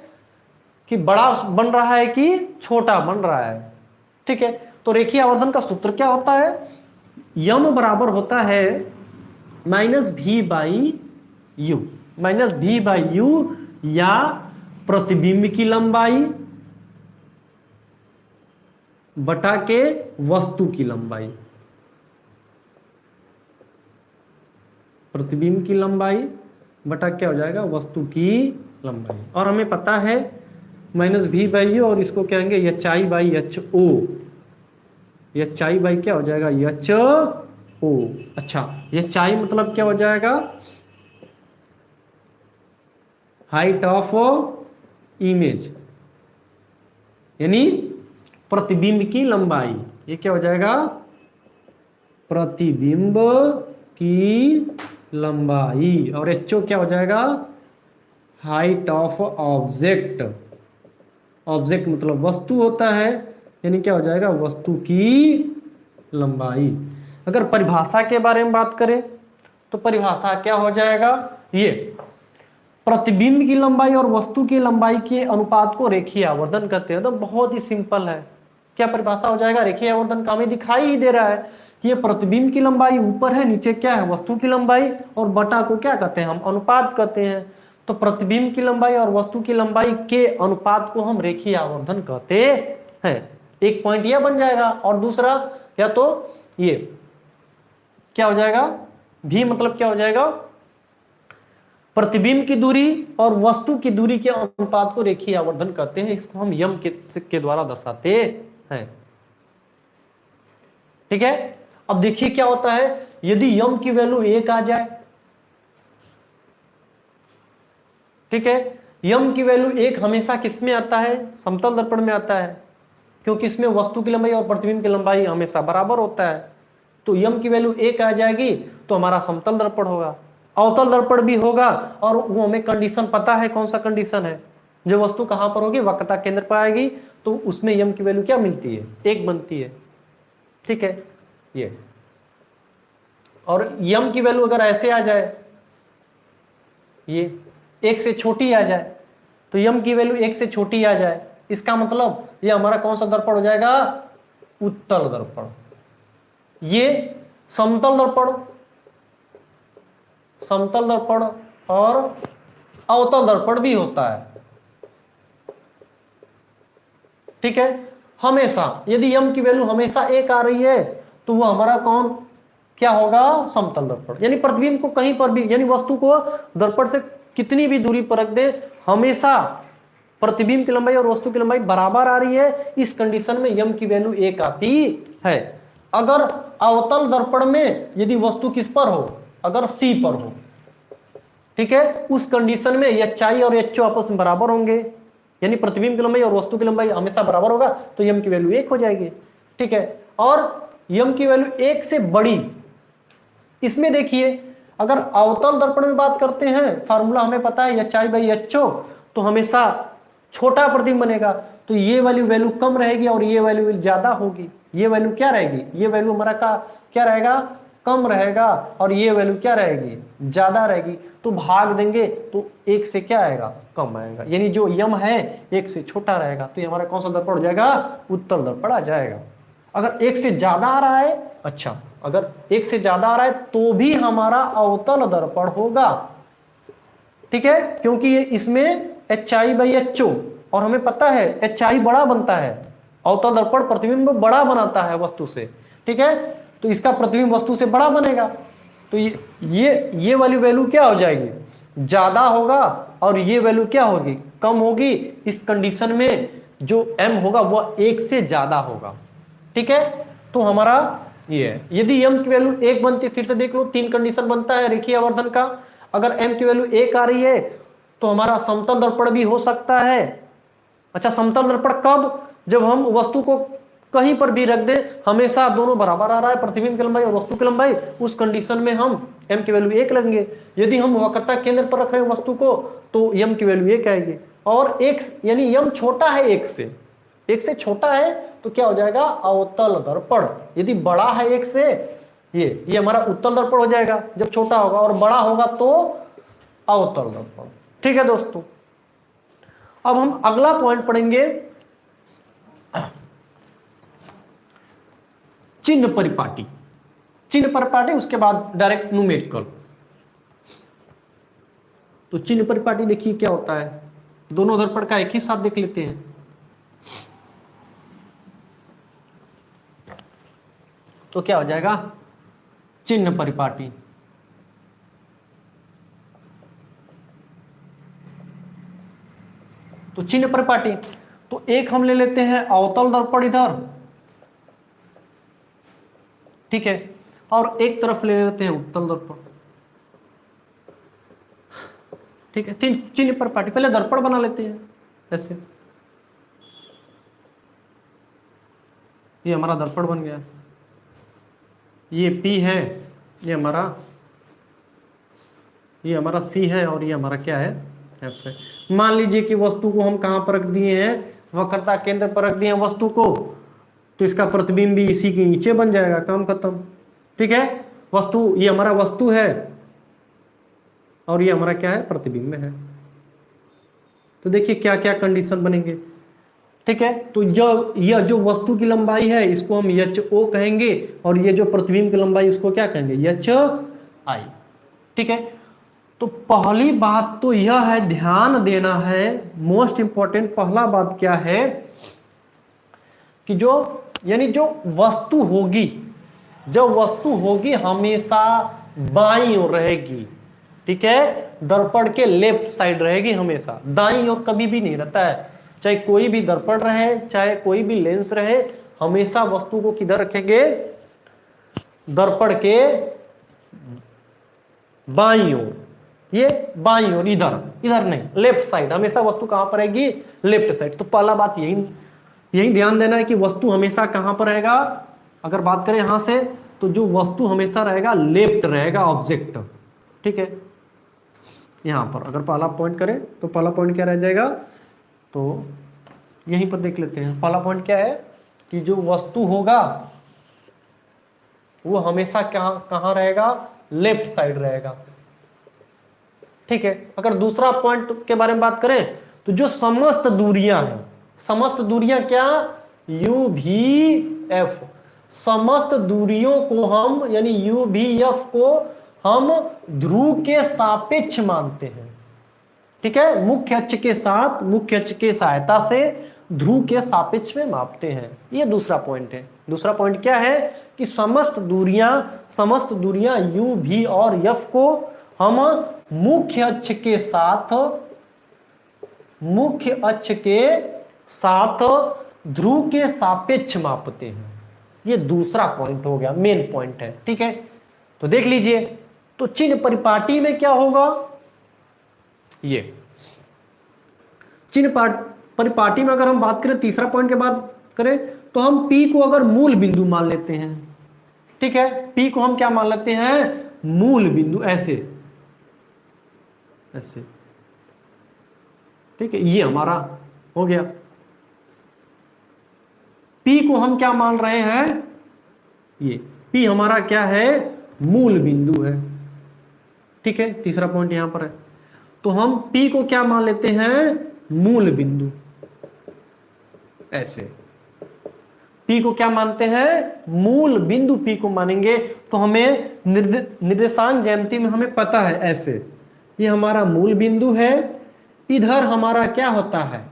कि बड़ा बन रहा है कि छोटा बन रहा है, ठीक है। तो रेखीय आवर्धन का सूत्र क्या होता है, यम बराबर होता है माइनस भी बाई यू, माइनस भी बाई यू, या प्रतिबिंब की लंबाई बटा के वस्तु की लंबाई, प्रतिबिंब की लंबाई बटा क्या हो जाएगा, वस्तु की लंबाई। और हमें पता है माइनस भी बाई यू, और इसको कहेंगे H I by H O, H I by क्या हो जाएगा, एच ओ। अच्छा एच आई मतलब क्या हो जाएगा, हाइट ऑफ इमेज, यानी प्रतिबिंब की लंबाई, ये क्या हो जाएगा, प्रतिबिंब की लंबाई। और एच ओ क्या हो जाएगा, हाइट ऑफ ऑब्जेक्ट, ऑब्जेक्ट मतलब वस्तु होता है, यानी क्या हो जाएगा, वस्तु की लंबाई। अगर परिभाषा के बारे में बात करें तो परिभाषा क्या हो जाएगा, ये प्रतिबिंब की लंबाई और वस्तु की लंबाई के अनुपात को रेखीय आवर्धन कहते हैं। तो बहुत ही सिंपल है, क्या परिभाषा हो जाएगा, रेखीय आवर्धन का हमें दिखाई ही दे रहा है कि ये प्रतिबिंब की लंबाई ऊपर है, नीचे क्या है, वस्तु की लंबाई, और बटा को क्या कहते हैं, हम अनुपात कहते हैं। तो प्रतिबिंब की लंबाई और वस्तु की लंबाई के अनुपात को हम रेखीय आवर्धन कहते हैं। एक पॉइंट यह बन जाएगा, और दूसरा या तो ये क्या हो जाएगा, भी मतलब क्या हो जाएगा, प्रतिबिंब की दूरी और वस्तु की दूरी के अनुपात को रेखीय आवर्धन कहते हैं। इसको हम यम के द्वारा दर्शाते हैं, ठीक है। अब देखिए क्या होता है, यदि यम की वैल्यू 1 आ जाए, ठीक है, यम की वैल्यू 1 हमेशा किस में आता है, समतल दर्पण में आता है, क्योंकि इसमें वस्तु की लंबाई और प्रतिबिंब की लंबाई हमेशा बराबर होता है। तो यम की वैल्यू 1 आ जाएगी तो हमारा समतल दर्पण होगा, अवतल दर्पण भी होगा, और वो हमें कंडीशन पता है, कौन सा कंडीशन है, जो वस्तु कहां पर होगी, वक्रता केंद्र पर आएगी, तो उसमें यम की वैल्यू क्या मिलती है, 1 बनती है, ठीक है ये। और यम की वैल्यू अगर ऐसे आ जाए, ये 1 से छोटी आ जाए, तो यम की वैल्यू 1 से छोटी आ जाए, इसका मतलब ये हमारा कौन सा दर्पण हो जाएगा, उत्तल दर्पण। ये समतल दर्पण, समतल दर्पण और अवतल दर्पण भी होता है, ठीक है। हमेशा यदि यम की वैल्यू हमेशा 1 आ रही है तो वो हमारा कौन क्या होगा, समतल दर्पण। यानी प्रतिबिंब को कहीं पर भी, यानी वस्तु को दर्पण से कितनी भी दूरी पर रख दे, हमेशा प्रतिबिंब की लंबाई और वस्तु की लंबाई बराबर आ रही है, इस कंडीशन में यम की वैल्यू 1 आती है। अगर अवतल दर्पण में यदि वस्तु किस पर हो, अगर सी पर हो, ठीक है, उस कंडीशन में एच आई और एच ओ आपस में बराबर होंगे, यानी प्रतिबिंब की लंबाई और वस्तु की लंबाई हमेशा बराबर होगा, तो यम की वैल्यू 1 हो जाएगी, ठीक है। और यम की वैल्यू 1 से बड़ी, इसमें देखिए अगर अवतल दर्पण में बात करते हैं, फार्मूला हमें पता है H I by H O, तो हमेशा छोटा प्रतिबिंब बनेगा, तो ये वाली वैल्यू कम रहेगी और ये वैल्यू ज्यादा होगी। ये वैल्यू क्या रहेगी, ये वैल्यू हमारा का क्या रहेगा, कम रहेगा, और ये वैल्यू क्या रहेगी, ज्यादा रहेगी। तो भाग देंगे तो 1 से क्या आएगा, कम आएगा, यानी जो यम है 1 से छोटा रहेगा, तो ये हमारा कौन सा दर्पण हो जाएगा, उत्तल दर्पण आ जाएगा। अगर 1 से ज्यादा आ रहा है, अच्छा अगर 1 से ज्यादा आ रहा है तो भी हमारा अवतल दर्पण होगा, ठीक है, क्योंकि ये इसमें H I by H O, और हमें पता है एच आई बड़ा बनता है, अवतल दर्पण प्रतिबिंब बड़ा बनाता है वस्तु से, ठीक है, तो इसका प्रतिबिंब वस्तु से बड़ा बनेगा, तो ये वाली वैल्यू क्या हो जाएगी, ज्यादा होगा, और ये वैल्यू क्या होगी, कम होगी। इस कंडीशन में जो m होगा वह 1 से ज्यादा होगा, ठीक है। तो हमारा ये है, यदि m की वैल्यू 1 बनती है, फिर से देख लो 3 कंडीशन बनता है रेखीय आवर्धन का। अगर m की वैल्यू 1 आ रही है तो हमारा समतल दर्पण भी हो सकता है। अच्छा समतल दर्पण कब, जब हम वस्तु को कहीं पर भी रख दे, हमेशा दोनों बराबर आ रहा है, प्रतिबिंब की लंबाई और वस्तु की लंबाई, उस कंडीशन में हम m की वैल्यू 1 लगेंगे। यदि हम वक्रता केंद्र पर रख रहे हैं वस्तु को तो m की वैल्यू 1 आएगी, और x यानी m छोटा है 1 से, 1 से छोटा है तो क्या हो जाएगा, अवतल दर्पण। यदि बड़ा है 1 से, ये हमारा उत्तल दर्पण हो जाएगा जब छोटा होगा, और बड़ा होगा तो अवतल दर्पण। ठीक है दोस्तों, अब हम अगला पॉइंट पढ़ेंगे, चिन्ह परिपाटी। चिन्ह परिपाटी, उसके बाद डायरेक्ट न्यूमेरिकल। तो चिन्ह परिपाटी देखिए क्या होता है, दोनों दर्पण का एक ही साथ देख लेते हैं। तो क्या हो जाएगा, चिन्ह परिपाटी। तो चिन्ह परिपाटी, तो एक हम ले लेते हैं अवतल दर्पण इधर, ठीक है, और एक तरफ ले लेते हैं उत्तल दर्पण। ठीक है, तीन चिन्ह परिपाटी। पहले दर्पण बना लेते हैं ऐसे, ये हमारा दर्पण बन गया, ये P है, ये हमारा C है, और ये हमारा क्या है, F है। मान लीजिए कि वस्तु को हम कहां पर रख दिए हैं, वक्रता केंद्र पर रख दिए हैं वस्तु को, तो इसका प्रतिबिंब भी इसी के नीचे बन जाएगा, काम खत्म। ठीक है, वस्तु, ये हमारा वस्तु है और ये हमारा क्या है, प्रतिबिंब है। तो देखिए क्या क्या कंडीशन बनेंगे। ठीक है, तो यह जो वस्तु की लंबाई है इसको हम HO कहेंगे, और ये जो प्रतिबिंब की लंबाई उसको क्या कहेंगे, HI। ठीक है, तो पहली बात तो यह है, ध्यान देना है, मोस्ट इंपॉर्टेंट पहला बात क्या है कि जो वस्तु होगी, जो वस्तु होगी हमेशा बाईं ओर रहेगी। ठीक है, दर्पण के लेफ्ट साइड रहेगी, हमेशा दाईं ओर कभी भी नहीं रहता है। चाहे कोई भी दर्पण रहे, चाहे कोई भी लेंस रहे, हमेशा वस्तु को किधर रखेंगे, दर्पण के बाईं ओर। ये बाईं ओर, इधर नहीं, लेफ्ट साइड, हमेशा वस्तु कहां पर रहेगी, लेफ्ट साइड। तो पहला बात यही ध्यान देना है कि वस्तु हमेशा कहां पर रहेगा। अगर बात करें यहां से, तो जो वस्तु हमेशा रहेगा लेफ्ट रहेगा, ऑब्जेक्ट। ठीक है, यहां पर अगर पहला पॉइंट करें तो पहला पॉइंट क्या रह जाएगा, तो यहीं पर देख लेते हैं। पहला पॉइंट क्या है कि जो वस्तु होगा वो हमेशा कहां रहेगा, लेफ्ट साइड रहेगा। ठीक है, अगर दूसरा पॉइंट के बारे में बात करें तो जो समस्त दूरियां हैं, समस्त दूरियां क्या, UVF, समस्त दूरियों को हम यानी UVF को हम ध्रुव के सापेक्ष मानते हैं। ठीक है, मुख्य अक्ष के साथ, मुख्य अक्ष के सहायता से ध्रुव के सापेक्ष में मापते हैं। ये दूसरा पॉइंट है। दूसरा पॉइंट क्या है कि समस्त दूरियां U, V और F को हम मुख्य अक्ष के साथ ध्रुव के सापेक्ष मापते हैं। ये दूसरा पॉइंट हो गया, मेन पॉइंट है। ठीक है, तो देख लीजिए, तो चिन्ह परिपाटी में क्या होगा, ये चिन्ह परिपाटी में अगर हम बात करें, तीसरा पॉइंट के बाद करें, तो हम P को अगर मूल बिंदु मान लेते हैं। ठीक है, P को हम क्या मान लेते हैं, मूल बिंदु, ऐसे। ठीक है, ये हमारा हो गया। P को हम क्या मान रहे हैं, ये P हमारा क्या है, मूल बिंदु है। ठीक है, तीसरा पॉइंट यहां पर है, तो हम P को क्या मान लेते हैं, मूल बिंदु, ऐसे। P को क्या मानते हैं, मूल बिंदु P को मानेंगे। तो हमें निर्देशांक ज्यामिति में हमें पता है, ऐसे ये हमारा मूल बिंदु है, इधर हमारा क्या होता है,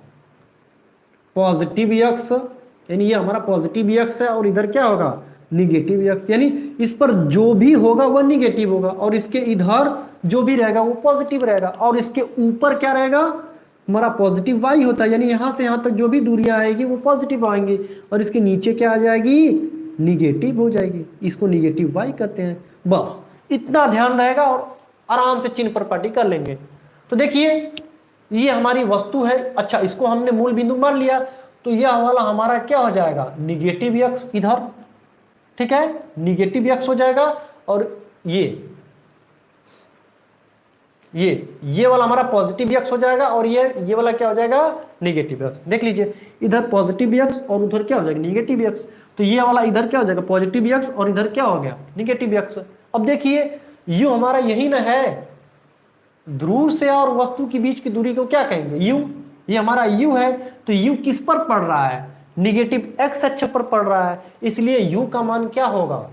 पॉजिटिव एक्स, यानी ये हमारा पॉजिटिव एक्स है, और इधर क्या होगा, निगेटिव एक्स, यानी इस पर जो भी होगा वह निगेटिव होगा, और इसके इधर जो भी रहेगा वो पॉजिटिव रहेगा, और इसके ऊपर क्या रहेगा, हमारा पॉजिटिव वाई होता है, यानी यहां से यहां तक जो भी दूरियां आएगी वो पॉजिटिव आएंगी, और इसके नीचे क्या आ जाएगी, निगेटिव हो जाएगी। इसको निगेटिव वाई कहते हैं। बस इतना ध्यान रहेगा और आराम से चिन्ह परिपाटी कर लेंगे। तो देखिए, ये हमारी वस्तु है। अच्छा, इसको हमने मूल बिंदु मान लिया, तो यह वाला हमारा क्या हो जाएगा, निगेटिव एक्स इधर, ठीक है, निगेटिव एक्स हो जाएगा। और ये वाला हमारा पॉजिटिव एक्स हो जाएगा, और ये वाला क्या हो जाएगा, निगेटिव एक्स। देख लीजिए, इधर पॉजिटिव एक्स और उधर क्या हो जाएगा, निगेटिव एक्स। तो ये वाला इधर क्या हो जाएगा, पॉजिटिव एक्स, और इधर क्या हो गया, निगेटिव एक्स। अब देखिए यू हमारा यही ना है, ध्रुव से और वस्तु के बीच की दूरी को क्या कहेंगे, यू। ये हमारा यू है, तो यू किस पर पड़ रहा है, निगेटिव एक्स अक्ष पर पड़ रहा है, इसलिए यू का मान क्या होगा,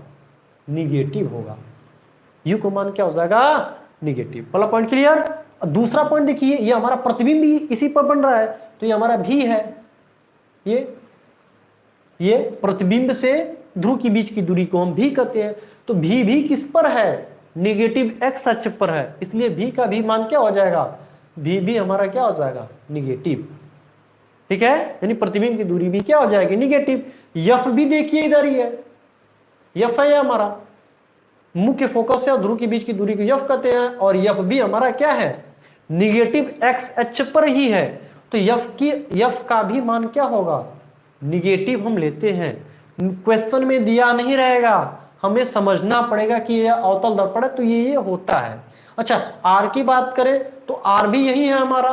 निगेटिव होगा। यू का मान क्या हो जाएगा, निगेटिव। पहला पॉइंट क्लियर। दूसरा पॉइंट देखिए, ये हमारा प्रतिबिंब भी इसी पर बन रहा है, तो ये हमारा भी है, ये प्रतिबिंब से ध्रुव के बीच की दूरी को हम भी कहते हैं। तो भी किस पर है, निगेटिव एक्स अक्ष पर है, इसलिए भी का भी मान क्या हो जाएगा, भी हमारा क्या हो जाएगा, निगेटिव। ठीक है, यानी प्रतिबिंब की दूरी भी क्या हो जाएगी, निगेटिव। यफ भी देखिए इधर ही है, यफ है हमारा मुख्य फोकस है और ध्रुव के बीच की दूरी को यफ कहते हैं, और यफ भी हमारा क्या है, निगेटिव एक्स अक्ष पर ही है। तो यफ का भी मान क्या होगा, निगेटिव हम लेते हैं। क्वेश्चन में दिया नहीं रहेगा, हमें समझना पड़ेगा कि यह अवतल दर्पण है, तो ये होता है। अच्छा, आर की बात करें तो आर भी यही है हमारा,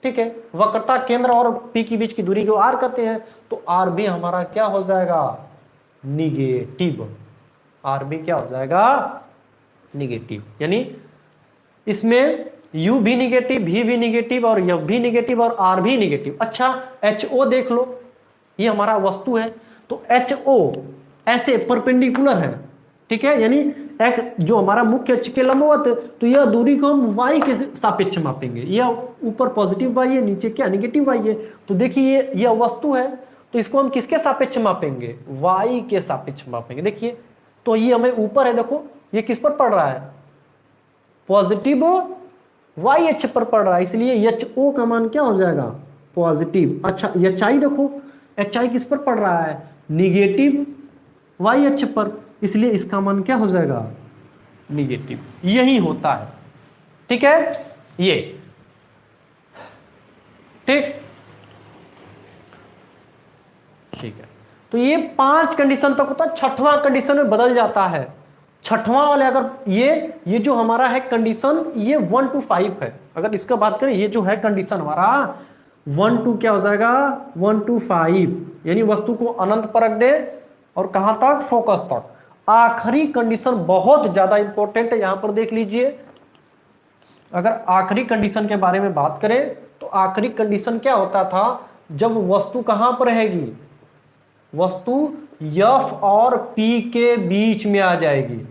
ठीक है, वक्रता केंद्र और पी के बीच की दूरी को आर कहते हैं, तो आर भी हमारा क्या हो जाएगा, निगेटिव। आर भी क्या हो जाएगा, निगेटिव। यानी इसमें यू भी निगेटिव, भी निगेटिव, और यफ भी निगेटिव, और आर भी निगेटिव। अच्छा, HO देख लो, ये हमारा वस्तु है, तो HO ऐसे परपेंडिकुलर है, ठीक है, यानी एक जो हमारा मुख्य अक्ष के लंबवत, तो यह दूरी को हम y के सापेक्ष मापेंगे। यह ऊपर पॉजिटिव y है, नीचे क्या निगेटिव y है। तो देखिए यह वस्तु है, तो इसको हम किसके सापेक्ष मापेंगे, y के सापेक्ष मापेंगे। देखिए, तो ये हमें ऊपर है, देखो ये किस पर पड़ रहा है, पॉजिटिव y अक्ष पर पड़ रहा है, इसलिए HO का मान क्या हो जाएगा, पॉजिटिव। अच्छा, HI देखो, HI किस पर पड़ रहा है, निगेटिव y अक्ष पर, इसलिए इसका मान क्या हो जाएगा, निगेटिव। यही होता है, ठीक है, ये ठीक है। तो ये 5 कंडीशन तक होता है, छठवां कंडीशन में बदल जाता है। छठवां वाले अगर ये जो हमारा है कंडीशन, ये 1 to 5 है। अगर इसका बात करें, ये जो है कंडीशन हमारा 1 to क्या हो जाएगा, 1 to 5, यानी वस्तु को अनंत पर रख दे और कहां तक, फोकस तक। आखिरी कंडीशन बहुत ज्यादा इंपॉर्टेंट है, यहां पर देख लीजिए। अगर आखिरी कंडीशन के बारे में बात करें, तो आखिरी कंडीशन क्या होता था, जब वस्तु कहां पर रहेगी, वस्तु F और P के बीच में आ जाएगी,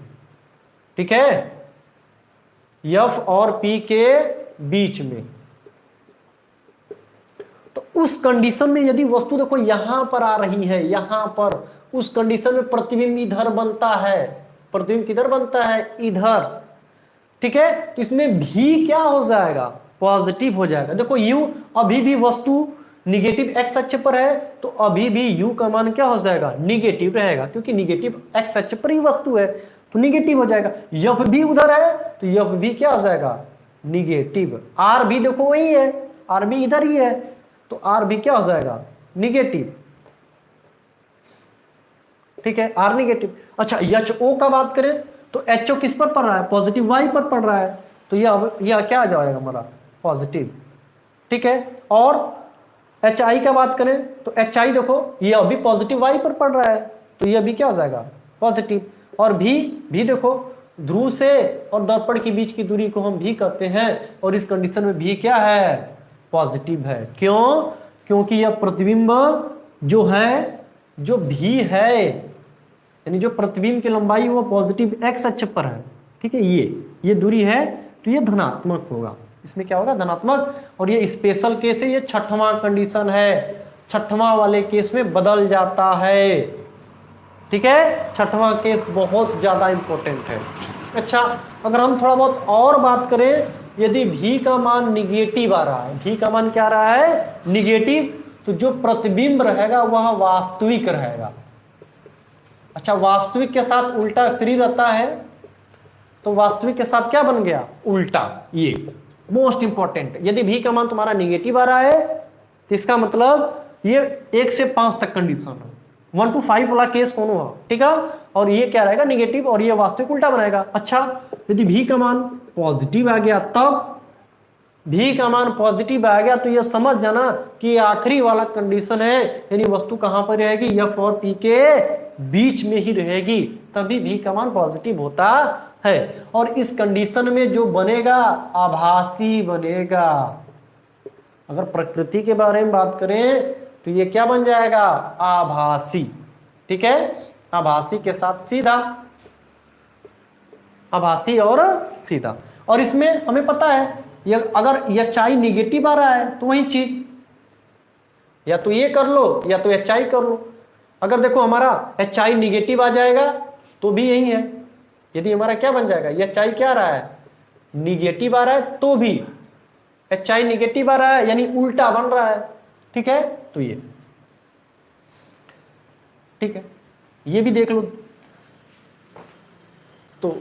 ठीक है, F और P के बीच में। तो उस कंडीशन में यदि वस्तु देखो यहां पर आ रही है, यहां पर, उस कंडीशन में प्रतिबिंब इधर बनता है, प्रतिबिंब किधर बनता है, इधर, ठीक है। तो इसमें भी क्या हो जाएगा, पॉजिटिव हो जाएगा। देखो U अभी भी वस्तु निगेटिव एक्स अक्ष पर है, तो अभी भी U का मान क्या हो जाएगा, निगेटिव रहेगा, क्योंकि निगेटिव एक्स अक्ष पर ही वस्तु है, तो निगेटिव हो जाएगा। F भी उधर है, तो F भी क्या हो जाएगा, निगेटिव। R भी देखो वही है, R भी इधर ही है, तो R भी क्या हो जाएगा, निगेटिव, ठीक है, R निगेटिव। अच्छा, HO का बात करें तो HO किस पर पड़ रहा है, पॉजिटिव Y पर पड़ रहा है, तो यह क्या आ जाएगा हमारा, पॉजिटिव, ठीक है। और HI का बात करें तो HI देखो ये अभी पॉजिटिव Y पर पड़ रहा है, तो ये अभी क्या हो जाएगा, पॉजिटिव। और भी देखो, ध्रुव से और दर्पण के बीच की दूरी को हम भी कहते हैं, और इस कंडीशन में भी क्या है, पॉजिटिव है। क्यों, क्योंकि यह प्रतिबिंब जो है, जो भी है, यानी जो प्रतिबिंब की लंबाई वो पॉजिटिव एक्स अक्ष पर है, ठीक है, ये दूरी है, तो ये धनात्मक होगा, इसमें क्या होगा, धनात्मक। और ये स्पेशल केस है, ये छठवां कंडीशन है, छठवां वाले केस में बदल जाता है, ठीक है, छठवां केस बहुत ज्यादा इंपॉर्टेंट है। अच्छा, अगर हम थोड़ा बहुत और बात करें, यदि भी का मान निगेटिव आ रहा है, भी का मान क्या आ रहा है, निगेटिव, तो जो प्रतिबिंब रहेगा वह वास्तविक रहेगा। अच्छा, वास्तविक के साथ उल्टा फ्री रहता है, तो वास्तविक के साथ क्या बन गया, उल्टा। ये मोस्ट इंपॉर्टेंट, यदि भी का मान तुम्हारा निगेटिव आ रहा है, तो इसका मतलब ये 1 से 5 तक कंडीशन है, 1 to 5 वाला केस कौन हुआ, ठीक है। और ये क्या रहेगा, निगेटिव, और ये वास्तविक उल्टा बनाएगा। अच्छा, यदि भी का मान पॉजिटिव आ गया, तब भी का मान पॉजिटिव आ गया तो ये समझ जाना कि आखिरी वाला कंडीशन है, यानी वस्तु कहां पर रहेगी, F और P के बीच में ही रहेगी, तभी भी का मान पॉजिटिव होता है। और इस कंडीशन में जो बनेगा आभासी बनेगा। अगर प्रकृति के बारे में बात करें तो ये क्या बन जाएगा, आभासी, ठीक है। आभासी के साथ सीधा, आभासी और सीधा। और इसमें हमें पता है ये अगर HI निगेटिव आ रहा है तो वही चीज, या तो ये कर लो या तो HI कर लो। अगर देखो हमारा HI निगेटिव आ जाएगा तो भी यही है। यदि हमारा क्या बन जाएगा, HI क्या आ रहा है, निगेटिव आ रहा है, तो भी HI निगेटिव आ रहा है, यानी उल्टा बन रहा है, ठीक है। तो ये ठीक है, ये भी देख लो, तो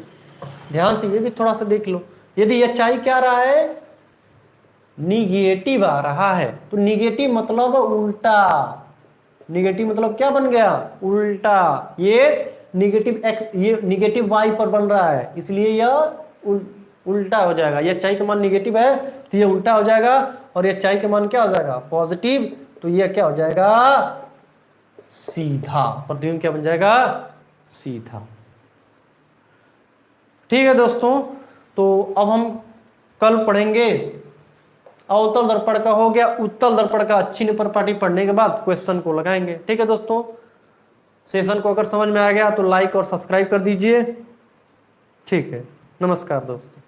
ध्यान से ये भी थोड़ा सा देख लो। यदि HI क्या आ रहा है, निगेटिव आ रहा है, तो निगेटिव मतलब उल्टा, निगेटिव मतलब क्या बन गया, उल्टा। ये निगेटिव x, ये निगेटिव y पर बन रहा है, इसलिए यह उल्टा हो जाएगा। ये HI का मान निगेटिव है तो ये उल्टा हो जाएगा, और ये HI का मान क्या हो जाएगा, पॉजिटिव, तो ये क्या हो जाएगा, सीधा। प्रतिबिंब क्या बन जाएगा, सीधा। ठीक है दोस्तों, तो अब हम कल पढ़ेंगे अवतल दर्पण का, हो गया उत्तल दर्पण का। अच्छी परिपाटी पढ़ने के बाद क्वेश्चन को लगाएंगे। ठीक है दोस्तों, सेशन को अगर समझ में आ गया तो लाइक और सब्सक्राइब कर दीजिए। ठीक है, नमस्कार दोस्तों।